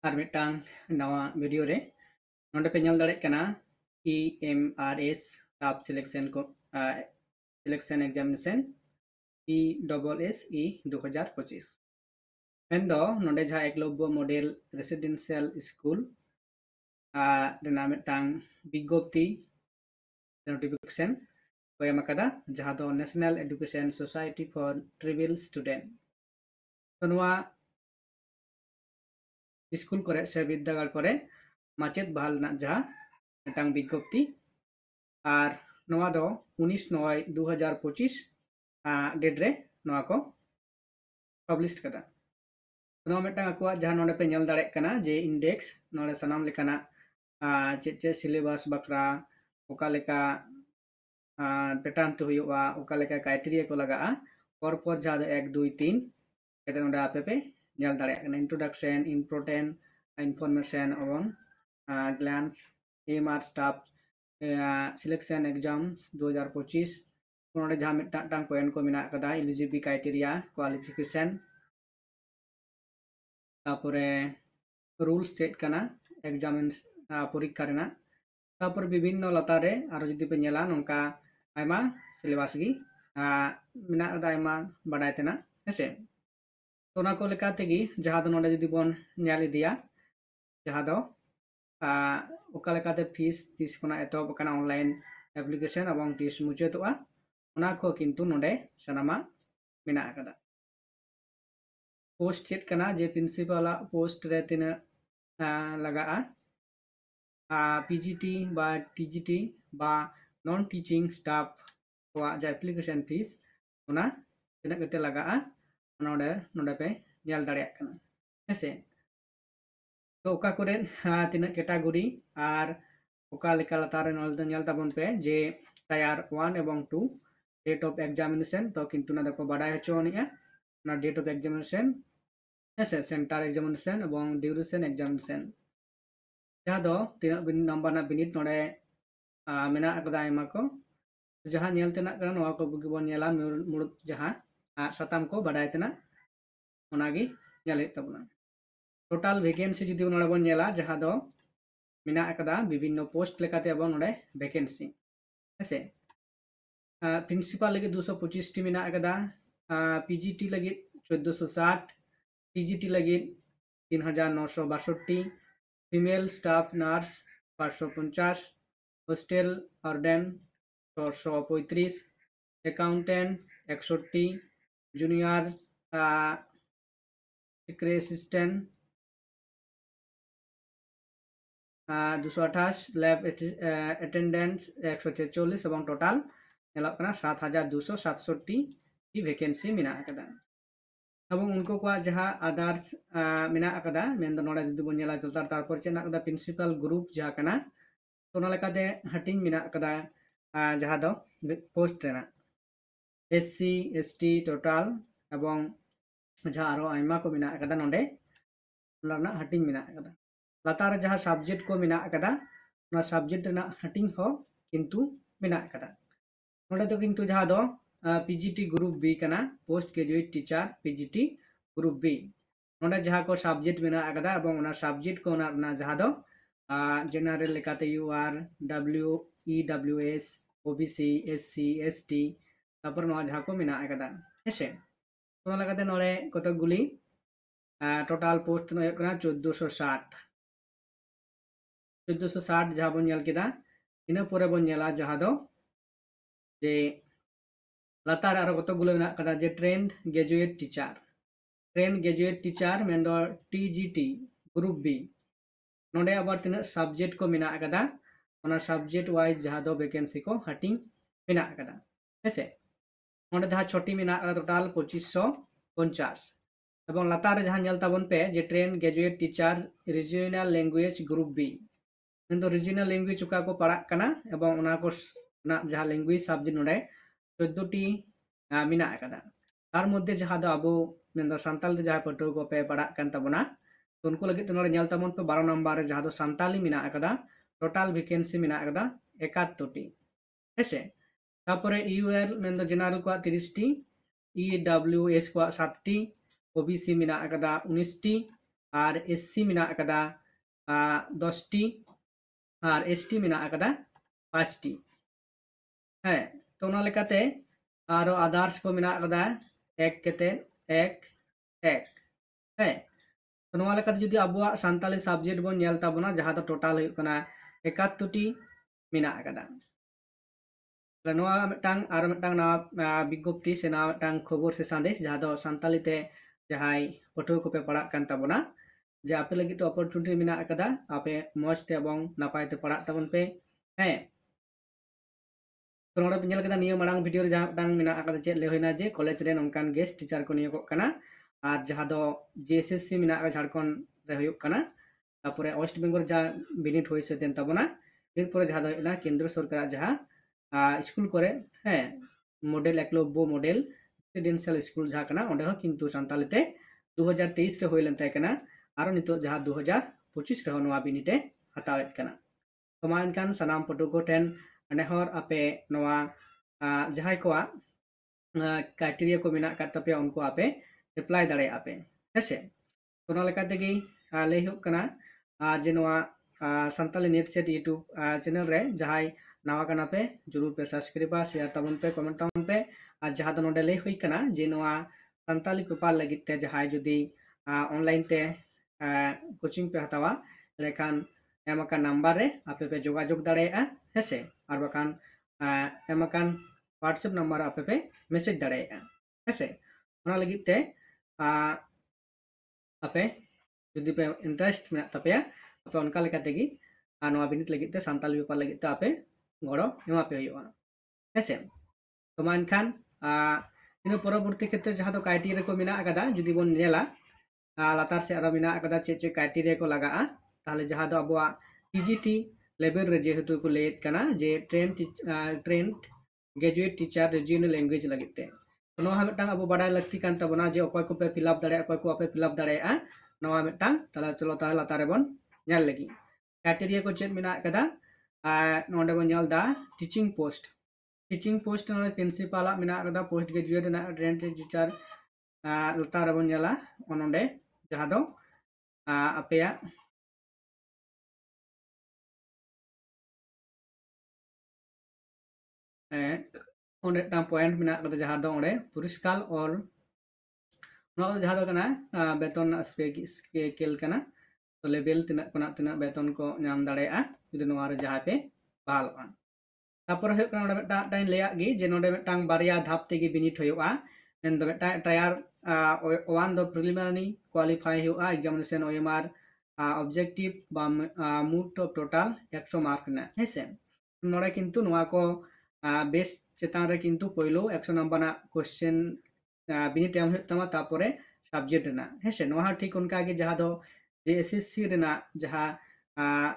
और मिटांग नवा वीडियो रे नोंडे पे ñel दाड़े कना EMRS स्टाफ सिलेक्शन को सिलेक्शन एग्जामिनेशन ESSE 2025 मेंदो नोंडे जहाँ एकलव्य मॉडल रेसिडेंशियल स्कूल रेना मिटांग विज्ञप्ति नोटिफिकेशन को एम अकादा जहाँ दो national education society for tribal student तो नवा स्कूल करे से विद्यागार करे माचेद बहाल ना जहाँ मिटांग विज्ञप्ति और नवा दो 19/9/2025 डेट रे नवा को पब्लिश कदा नवा मिटांग अकुआ जहाँ नोंडे पे ñel दाड़े कना जे इंडेक्स नोंडे सनाम लेकाना चे सिलेबस बकरा ओका लेका पैटर्न तो हुआ ओका लेका क्राइटेरिया को लगा पर जहाँ 1 2 3 कहते नोंडे आपे पे ñel दाड़े कना introduction important information on glance MR staff selection exams 2025 नोंडे जहाँ मिटांग पॉइंट को मिना कदा एलिजिबिलिटी क्राइटेरिया क्वालिफिकेशन तापुरे रूल्स चेक कना एग्जामिन परीक्षा रेना तापुर विभिन्न लतारे आरो जुदी पे ñela नोंका आयमा सिलेबस गी मिना कदा आयमा बाडाय तेना हेसे तो ना को लेका तेगी जहाँ दो नोंडे जुदी बोन ñel इदिया जहाँ दो ओका लेकाते फीस तीस कोना एतोब कना ऑनलाइन एप्लीकेशन एवं तीस मुचादोआ ओना को किंतु नोंडे सनामा मिना कदा पोस्ट चेक कना जे प्रिंसिपल पोस्ट रे तिना लगा पीजीटी बा टीजीटी बा नॉन टीचिंग स्टाफ को जा एप्लीकेशन फीस ओना तिना कते लगा नोंडे नोंडे पे ñel दाड़िया कना हेसे तो ओका करे तिना कैटेगरी और ओका लेका लतारे नोंडे ñel ताबन पे जे टायर 1 एवं 2 डेट ऑफ एग्जामिनेशन तो किंतु ना दको बाडाय हचोनिया ना डेट ऑफ एग्जामिनेशन ऐसे सेंटर एग्जामिनेशन एवं ड्यूरेशन एग्जामिनेशन जहाँ दो तीन नंबर ना बिनिट नोडे मेना अकदा आयमा को जहाँ ñel तेना कना नोआ को बुगी बोन ñela मुरुद जहाँ सताम को बाडाय तेना ओनागी ñel हे तबना टोटल वैकेंसी जुदी नोडे बोन ñela जहाँ दो मेना अकदा विभिन्न पोस्ट लेकाते एवं नोडे वैकेंसी ऐसे प्रिंसिपल लगे 225 टी मेना अकदा पीजीटी लगे 1460 पीजीटी लगे 3962 female staff nurse 550 hostel Ardern 635 accountant 61 junior assistant 228 lab attendant 146 एवं टोटल नेलकना 7267 की वैकेंसी मिना कदा अब उनको को जहाँ आदर्स मिना कदा मेन नोडे जुदी बन ñela चलता तारपर चेना कदा प्रिंसिपल ग्रुप जहाँ कना तो ना लेकाते हटिंग मिना कदा जहाँ दो पोस्ट रेना एससी एसटी टोटल एवं जहाँ आरो आयमा को मिना कदा नोडे ना हटिंग मिना कदा लतार जहाँ सब्जेक्ट को मिना कदा ना सब्जेक्ट ना हटिंग हो किंतु मिना कदा नोडे तो किंतु जहाँ दो पीजीटी ग्रुप बी कना post graduate teacher PGT group B नोडे जहाँ को सब्जेक्ट मेना अकदा एवं ओना सब्जेक्ट को ना जहाँ दो जनरल लेकाते UR EWS OBC SC ST तापर नोआ जहाँ को मेना अकदा हेसे तो ना लगाते नोडे कत गुली टोटल पोस्ट नो कना 1460 जहाँ बन ñel केदा इना परे बन ñela जहाँ दो जे लतार आरो कतगुलो मेना कदा जे ट्रेंड ग्रेजुएट टीचर मेंदो टीजीटी ग्रुप बी नोडे आबार तिना सब्जेक्ट को मेना कदा ओना सब्जेक्ट वाइज जहाँ दो वैकेंसी को हटिंग मेना कदा हेसे नोडे जहाँ छोटी मेना कदा टोटल 2550 एवं लतार जहाँ ñel ताबन पे जे trained graduate teacher regional language group B मेंदो रीजनल लैंग्वेज उका को पढ़ा कना एवं ओना को ना जहाँ लैंग्वेज सब्जेक्ट नोडे 14 टी मिना कदा तार मध्य जहाँ दो अबो मेंदो संताल जहाँ पटो को पे पढ़ा कन तबना तो उनको लगे नोडे ñel ताबन पे 12 नंबर जहाँ दो संताली मिना कदा टोटल वैकेंसी मिना कदा 71 टी हेसे तापरे यूएल मेंदो जनरल को 30 टी ईडब्ल्यूएस को 7 टी ओबीसी मिना कदा 19 टी और एससी मेना कदा 10 टी और एसटी मेना कदा 5 टी है तो ना लेकाते आरो आदार्स को मेना कदा एक केते एक एक है तो नवा लेकाते जुदी अबुआ सान्ताली सब्जेक्ट बन नेल ताबोना जहां दो टोटल हुई कना 71 टी मेना कदा नवा मिटांग आरो मिटांग ना विज्ञप्ति से ना मिटांग खबर से संदेश जहां दो सान्ताली ते जहां पठुआ को पे पढ़ा कान ताबोना जे आपे लगी तो अपॉर्चुनिटी मेना कदा आपे मौज ते एवं नापाय ते पढ़ा ताबन पे है तो नोडे पिंजल कदा नियो मांग वीडियो रे जहां मिटांग मेना कदा चेक ले होइना जे कॉलेज रे नोंकान गेस्ट टीचर को नियो कना और जहां दो जेएसएससी मेना झारखंड रे हुयुक कना तारपरे वेस्ट बेंगल जा बिनिट होई से तेन ताबोना एरपर जहां दो ना केंद्र सरकार जहां स्कूल करे है model Eklavya model residential school जहां कना ओंडे हो किंतु सान्ताली ते 2023 रे होइलेन ताय कना आरो नितो जहां 2025 रे नवा बिनिटे हतावेत कना तो मानकान सनाम पटु को टेन नेहर आपे नवा जहां को क्राइटेरिया को मेना कात तपे उनको आपे अप्लाई दाड़े आपे हेसे तो ना लेका तेगी ले हुक कना जे नवा Santali net set YouTube channel रे जहां नवा कना पे जरूर पे सब्सक्राइब शेयर तबन पे कमेंट तबन पे और जहां तो नोडे ले हुई कना जे नवा संताली पेपर लगित ते जहां जुदी ऑनलाइन ते कोचिंग पे हतावा लेखान एमका नंबर रे आपे पे जोगाजोग दाड़ेया हेसे और बकान एमकान व्हाट्सएप नंबर आपे पे मैसेज दाड़ेया हेसे ओना लगित ते आपे जुदी पे इंटरेस्ट में तपेया आपे उनका लेका तेगी नवा बिनित लगित ते संताली पेपर लगित ते आपे गड़ो एमा पे होइबा हेसे तो मानखान इन परवर्ती क्षेत्र जहां तो क्राइटेरिया को मेना कदा जुदी बोन नेला लातार से आरो मेना कदा चे चे क्राइटेरिया को लगा ताहले जहां दो अबुआ पीजीटी लेवल रे जेहेतु को लेत कना जे trained graduate teacher regional language लगिते तो नोहा मिटांग अबो बाडाय लगती कान तबना जे अकोय को पे फिलअप दाड़े अकोय को आपे फिलअप दाड़े नोहा मिटांग तला चलो ता लातार बन नेल लगी क्राइटेरिया को चेक मेना कदा नोंडे बन नेल दा टीचिंग पोस्ट नोंडे प्रिंसिपल मेना कदा पोस्ट ग्रेजुएट ना ट्रेंड टीचर लातार बन नेला ओनोंडे जहां दो अपेया ओंडे टा पॉइंट मेना कदा जहां दो ओंडे पुरस्कार और जहां दो कना बेतन स्केल कना तो लेवल तना बेतन को नाम दाड़ेया जुदी नोआ रे जहां पे बहालवा तापर हो कना ओंडे मेटा टाइन लेया गी जे नोंडे मेटांग बारिया धाप तेगी बिनिट होयुआ एन दो मेटा ट्रायर 1 दो प्रिलिमिनरी क्वालिफाई हुआ एग्जामिनेशन ओएमआर ऑब्जेक्टिव बा मूड ऑफ टोटल 100 मार्क ना हेसे नोडे किंतु नोआ को बेस चेतान रे किंतु पहिलो 100 नंबर ना क्वेश्चन बिनिट एम तमा तापरे सब्जेक्ट ना हेसे नोहा ठीक उनका गे जहां दो जेएसएससी रेना जहां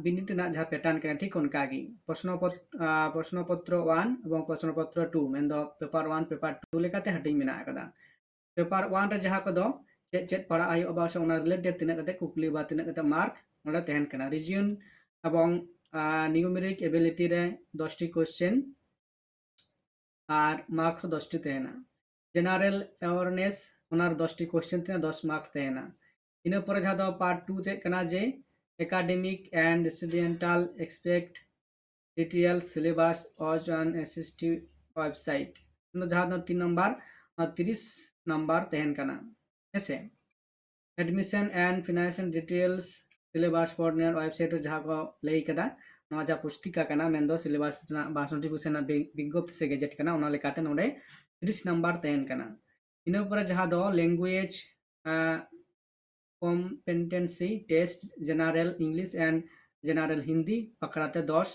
बिनिट ना जहां पैटर्न कना ठीक उनका गे प्रश्नपत्र 1 एवं प्रश्नपत्र 2 मेन दो पेपर 1 पेपर 2 लेकाते हटिंग मेना कदा पेपर 1 रे जहां को दो चेक पढ़ा आयो अबा से ओना रिलेटेड तिना कते कुकली बा तिना कते मार्क ओना तहन कना रीजन एवं न्यूमेरिक एबिलिटी रे 10 टी क्वेश्चन और मार्क 10 टी तहना जनरल अवेयरनेस ओनार 10 टी क्वेश्चन तना 10 मार्क तहना इना पर जहां दो पार्ट 2 ते कना जे academic and residential expect detail syllabus on SST website जहां दो 3 नंबर 30 नंबर तहन कना ऐसे admission and financial details syllabus coordinate website जहां को ले कदा नवा जा पुस्तिका कना मेंदो सिलेबस बास नोटिफिकेशन विज्ञप्ति से गेजेट कना ओना लेकाते नोडे 30 नंबर तहन कना इन ऊपर जहां दो language competency test general English and general Hindi पकड़ाते 10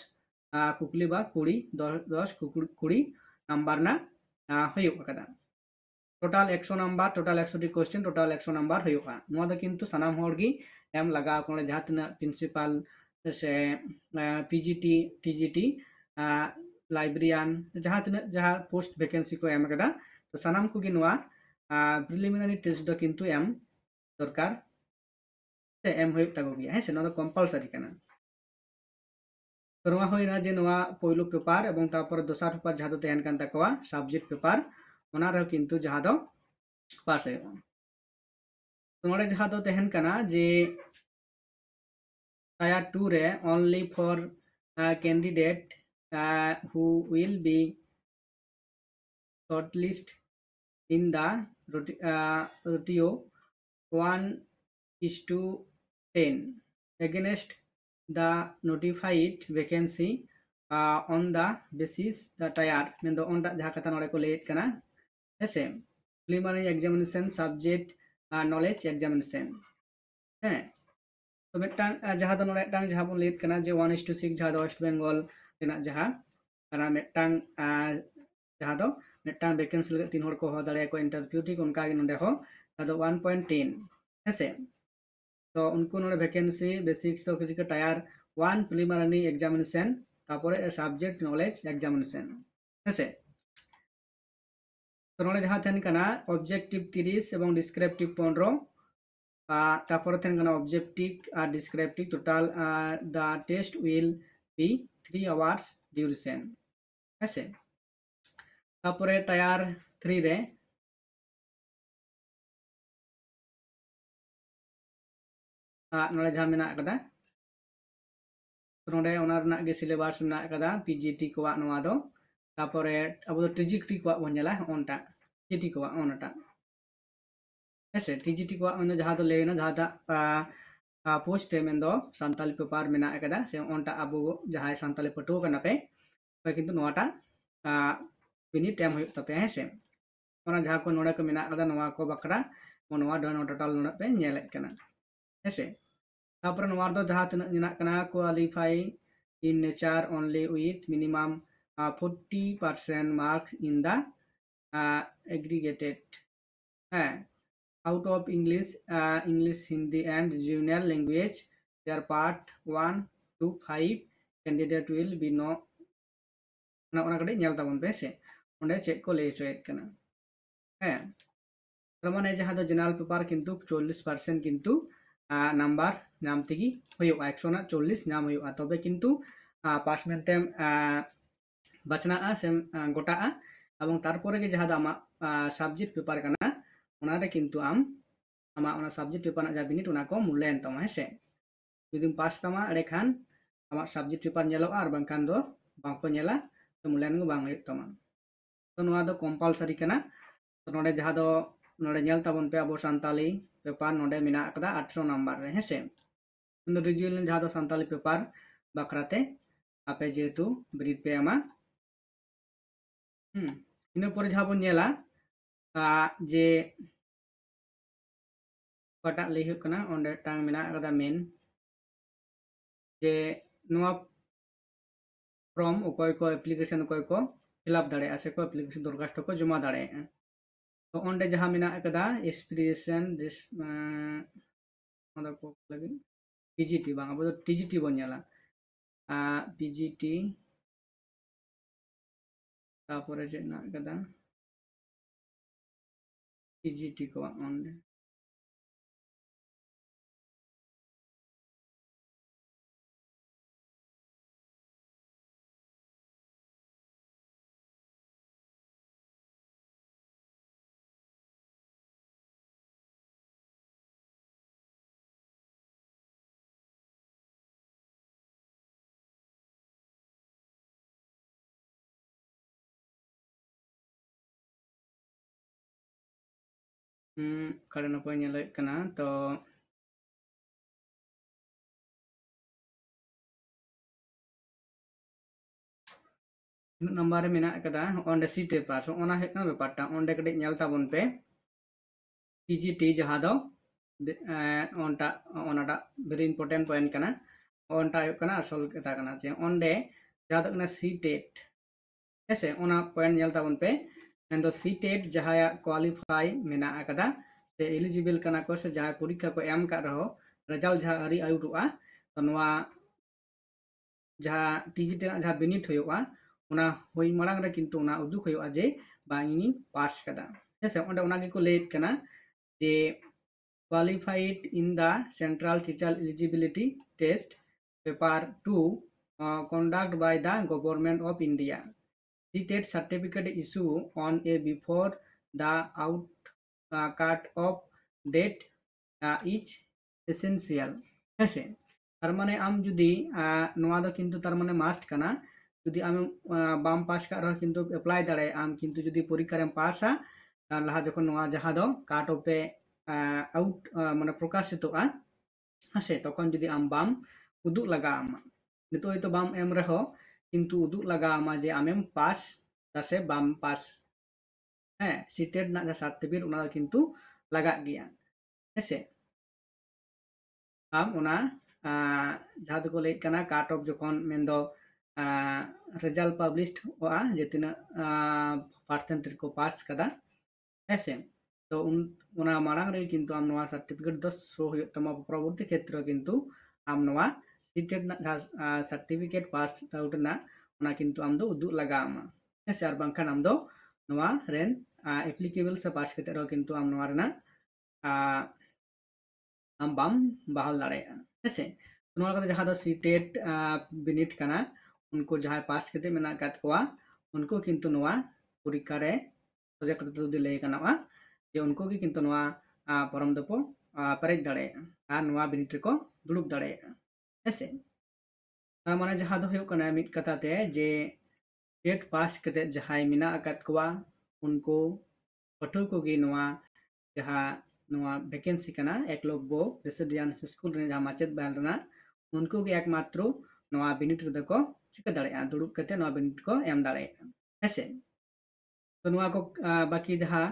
कुकली बा 10 कुड़ी नंबर ना हुयुक कदा टोटल 100 नंबर टोटल 100 टी क्वेश्चन टोटल 100 नंबर हुयुआ नोआ दो किंतु सनाम होड़गी एम लगा कोने जहां तना प्रिंसिपल से पीजीटी टीजीटी लाइब्रेरियन जहां तना जहां पोस्ट वैकेंसी को एम कदा तो सनाम को गी नोआ प्रिलिमिनरी टेस्ट दो किंतु एम दरकार से एम हुयुक तागो गिया है से नोआ दो कंपलसरी कना तो नोआ होइना जे नोआ पहिलो पेपर एवं तापर दोसर पेपर जहां दो तहन कान ताकवा सब्जेक्ट पेपर ओना रे किंतु जहां दो पास है तो नोड़े जहाँ तो तहन कना जे Tier 2 re only for candidate who will be shortlisted in the ratio 1:10 against the notified vacancy on the basis the tier mendo on the jaha kata nore ko late kana hese preliminary examination subject knowledge examination he तो मिट्टांग जहाँ दो नोड़े टांग जहाँ बन late कना जे 1:6 जहाँ दो waste Bengal Raina जहाँ कना मिट्टांग जहाँ दो मिट्टांग वैकेंसी लगे 3 हड़ को हो दाड़े को इंटरव्यू ठीक उनका के नोड़े हो तो 1.10 ऐसे तो उनको नोड़े वैकेंसी बेसिक्स तो किसी का टायर 1 प्रिलिमिनरी एग्जामिनेशन तापरे सब्जेक्ट नॉलेज एग्जामिनेशन ऐसे तो नोड़े जहाँ थेन कना ऑब्जेक्टिव 30 एवं डिस्क्रिप्टिव 15 তারপরে থাকবে অবজেক্টিভ আর descriptive total the test will be 3 hours duration আছে তারপরে টায়ার 3 রে নড়ে যা মেনা কাদা নড়ে ওনার না গে সিলেবাস মেনা কাদা পিজিটি কোয়া নোয়া দো তারপরে আবো টিজিটি কোয়া বঞ্জলা অনটা টিজিটি কোয়া অনটা ऐसे टीजीटी को मतलब जहाँ तो लेना जहाँ ता पोस्ट है मेन दो संताली पेपर में ना एकदा से ओंटा अबो जहाँ संताली पटो करना पे तो किंतु नोटा बिनी टाइम हो तपे है से ओना जहाँ को नोड़ा को मेना एकदा नोआ को बकरा नोआ डन टोटल नोड़ा पे नेले कना है से तापर नोआ दो जहाँ तना निना कना qualify in nature only with minimum 40% marks in the aggregated है out of English, English, Hindi, and regional language. Their part 1 to 5 candidate will be no. ना उन्हें कड़े न्याल ताबन पे से उन्हें चेक को ले चुके कना है रमने जहाँ तो जनरल पेपर किंतु 40% किंतु नंबर नाम तिगी हुई 140 नाम हुई तबे किंतु पास मेंटे बचना सेम गोटा এবং তারপরে কি যাহা আমা সাবজেক্ট পেপার কানা ওনারে কিন্তু আমা ওনা সাবজেক্ট পেপার না যা বিনিট ওনা को मूल्यांकन तमा हेसे जुदि पास तमा अड़े खान आमा सब्जेक्ट पेपर नेलो और बांखान दो बांको नेला तो मूल्यांकन बांग हुई तमा तो नोआ दो कंपलसरी कना तो नोडे जहाँ दो नोडे नेल ताबन पे अबो संताली पेपर नोडे मिना अकदा 18 नंबर रे हेसे नो रिजियल जहाँ दो संताली पेपर बाखराते आपे जेतु ब्रीड पे आमा इन पर जहाँ बन नेला जे पटा ले कना ओंडे टांग मिना अकदा मेन जे नोआ फ्रॉम ओकोय को एप्लीकेशन ओकोय को फिलअप दाड़े आसे को एप्लीकेशन दरखास्त को जमा दाड़े तो ओंडे जहाँ मिना अकदा एक्सपीरियंस दिस को लगे पीजीटी बांग अब तो टीजीटी बन नेला पीजीटी तापरे जे ना अकदा पीजीटी को ओंडे karena apa nyala kena to number मेना कदा ओंडे सीट पास ओना हेतना बेपारटा ओंडे कटे नेल ताबन पे पीजीटी जहाँ दो ओंटा ओनाटा वेरी इंपोर्टेंट पॉइंट कना ओंटा कना असल कथा कना जे ओंडे जहाँ दो कना सीटेट ऐसे ओना पॉइंट नेल ताबन पे मेंदो सीटेट जहाँ क्वालिफाई मेना कदा से एलिजिबल कना को से जहाँ परीक्षा को एम का रहो रिजल्ट जहाँ अरी आउटुआ तो नोआ जहाँ टीजीटी जहाँ बिनिट हुआ उना होई मरांग रे किंतु उना उदुक हुआ जे बांगी पास कदा जैसे ओंडे उना के को लेट कना जे qualified in the central teacher eligibility test paper 2 conducted by the government of India. CTET certificate issue on a before the out cut off date is essential हेसे तार माने आम जुदी नोआ दो किन्तु तार माने मास्ट कना जुदी आम बाम पास का रह किन्तु एप्लाई दाड़े आम किन्तु जुदी परीक्षा रेम पासा लाहा जखन नोआ जहा दो काट ऑफ पे आउट माने प्रकाशितोआ हेसे तखन जुदी आम बाम उदुग लगा आमा नितो हयतो बाम एम रहो किन्तु उदुग लगा आमा जे आमेम पास तासे बाम पास ᱦᱮᱸ ᱥᱤᱴᱮᱴ ᱨᱮᱱᱟᱜ ᱡᱟᱦᱟᱸ ᱥᱟᱨᱴᱤফᱤᱠᱮᱴ ᱚᱱᱟ ᱫᱚ ᱠᱤᱱᱛᱩ ᱞᱟᱜᱟᱜ ᱜᱮᱭᱟ ᱦᱮᱸᱥᱮ ᱟᱢ ᱚᱱᱟ ᱡᱟᱦᱟᱸ ᱫᱚᱠᱚ ᱞᱟᱹᱭᱮᱫ ᱠᱟᱱᱟ ᱠᱟᱴ ᱚᱯ ᱡᱚᱠᱷᱚᱱ ᱢᱮᱱᱫᱚ ᱨᱮᱡᱟल्ᱴ ᱯᱟᱵᱞᱤᱥᱰᱚᱜᱼᱟ ᱡᱮ ᱛᱤᱱᱟᱹᱜ ᱯᱟᱨᱥᱮᱱᱴ ᱨᱮᱠᱚ ᱯᱟᱥ ᱠᱟᱫᱟ ᱦᱮᱸᱥᱮ तो उना मारांग रे किंतु आम नवा सर्टिफिकेट दो शो हुयो तमा परवर्ती क्षेत्र किंतु आम नवा सीटेट ना सर्टिफिकेट पास आउट ना उना किंतु आम दो उदुग लगा आमा हेसे आर बांखान आम दो नवा रेन एप्लीकेबल से पास कते रो किंतु आम नवा रेना आम बाम बहाल दाड़े हेसे नवा कते जहां दो सीटेट बिनिट कना उनको जहां पास कते मेना कात कोआ उनको किंतु नवा परीक्षा रे प्रोजेक्ट तो दिले कना जे उनको भी किंतु नवा फॉर्म दो पेरेज दाड़े आर नवा बिनिट रे को दुड़ुब दाड़े हेसे माने जहां दो हुयो कना मिट कथा ते जे टेट पास कते जहां मिना अकात कोआ उनको पठो को गे नवा जहां नवा वैकेंसी कना एकलव्य रेसिडेंस स्कूल रे जहां माचेत बाल रना उनको गे एकमात्र नवा बिनिट रे को चिका दाड़े दुड़ुब कते नवा बिनिट को एम दाड़े हेसे तो नवा को बाकी जहां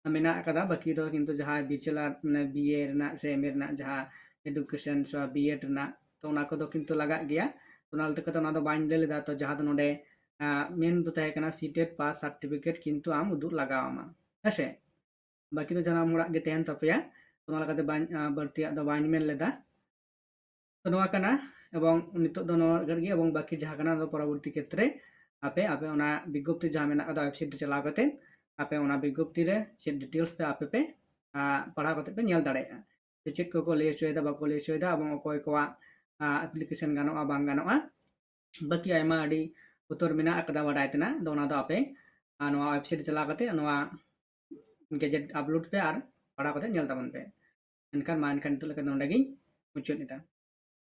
मेना कदा बाकी दो किंतु जहां बैचलर माने बीए रना से एमए रना जहां एडुकेशन सो बीएड रना तो उना को दो किंतु लगा गया उना लते कते उना दो बाइन ले लेदा तो जहां दो नोडे मेन दो तहे कना सीटेट पास सर्टिफिकेट किंतु आम उदु लगावामा हेसे बाकी दो जना मुड़ा गे तेहन तपेया उना लगाते बाइन बर्तिया दो बाइन मेन लेदा तो नवा कना एवं नितो दो नवा गरगे एवं बाकी जहां कना दो परवर्ती क्षेत्रे आपे आपे उना विज्ञप्ति जहां मेना कदा वेबसाइट चलाव कते आपे उना विज्ञप्ति रे चेक डिटेल्स ते आपे पे पढ़ा कते पे नेल दाड़ेया चेक को लay चोयदा बाको लay चोयदा एवं अकोय कोआ एप्लीकेशन गानोआ बांग गानोआ बाकी आयमा अडी उतर मेना कदा बाडाय तना दो उना दो आपे नवा वेबसाइट चलाव कते नवा गैजेट अपलोड पे आर पढ़ा कते नेल ताबन पे एनखान मा एनखान तो लका नोंडे गी मुचुत निता